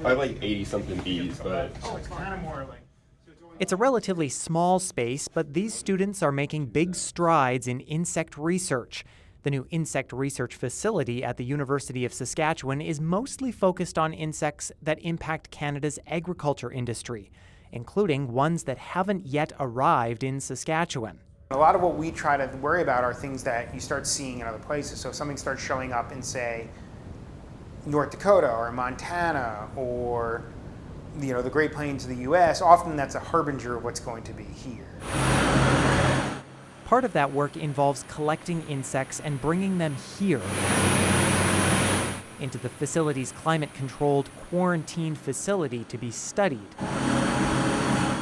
I have like 80-something bees, but It's a relatively small space, but these students are making big strides in insect research. The new insect research facility at the University of Saskatchewan is mostly focused on insects that impact Canada's agriculture industry, including ones that haven't yet arrived in Saskatchewan. A lot of what we try to worry about are things that you start seeing in other places. So if something starts showing up in, say, North Dakota or Montana or the Great Plains of the U.S., often that's a harbinger of what's going to be here. Part of that work involves collecting insects and bringing them here into the facility's climate-controlled quarantine facility to be studied.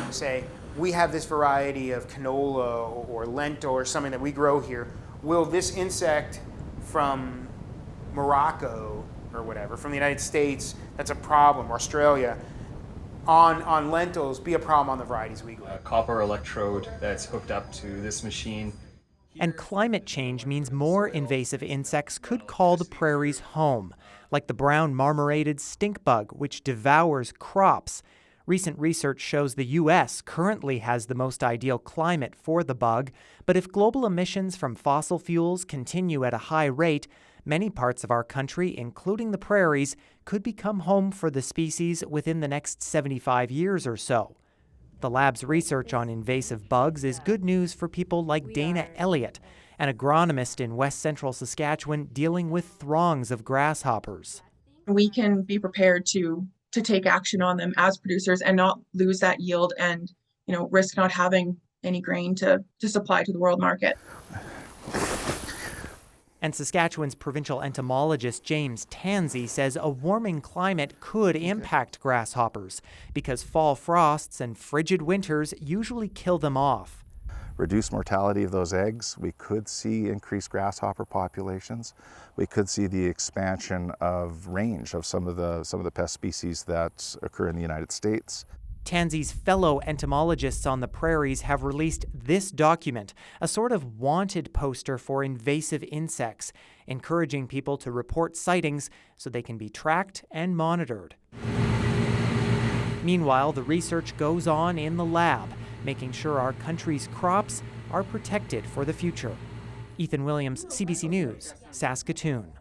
Say, we have this variety of canola or lentil or something that we grow here. Will this insect from Morocco or whatever, from the United States, that's a problem, or Australia, on lentils be a problem on the varieties we grow? A copper electrode that's hooked up to this machine. And climate change means more invasive insects could call the prairies home, like the brown marmorated stink bug, which devours crops. Recent research shows the U.S. currently has the most ideal climate for the bug, but if global emissions from fossil fuels continue at a high rate, many parts of our country, including the prairies, could become home for the species within the next 75 years or so. The lab's research on invasive bugs is good news for people like Dana Elliott, an agronomist in west central Saskatchewan dealing with throngs of grasshoppers. We can be prepared to take action on them as producers and not lose that yield and, risk not having any grain to supply to the world market. And Saskatchewan's provincial entomologist James Tansey says a warming climate could impact grasshoppers because fall frosts and frigid winters usually kill them off. Reduced mortality of those eggs, we could see increased grasshopper populations. We could see the expansion of range of some of the pest species that occur in the United States. Tansey's fellow entomologists on the prairies have released this document, a sort of wanted poster for invasive insects, encouraging people to report sightings so they can be tracked and monitored. Meanwhile, the research goes on in the lab, making sure our country's crops are protected for the future. Ethan Williams, CBC News, Saskatoon.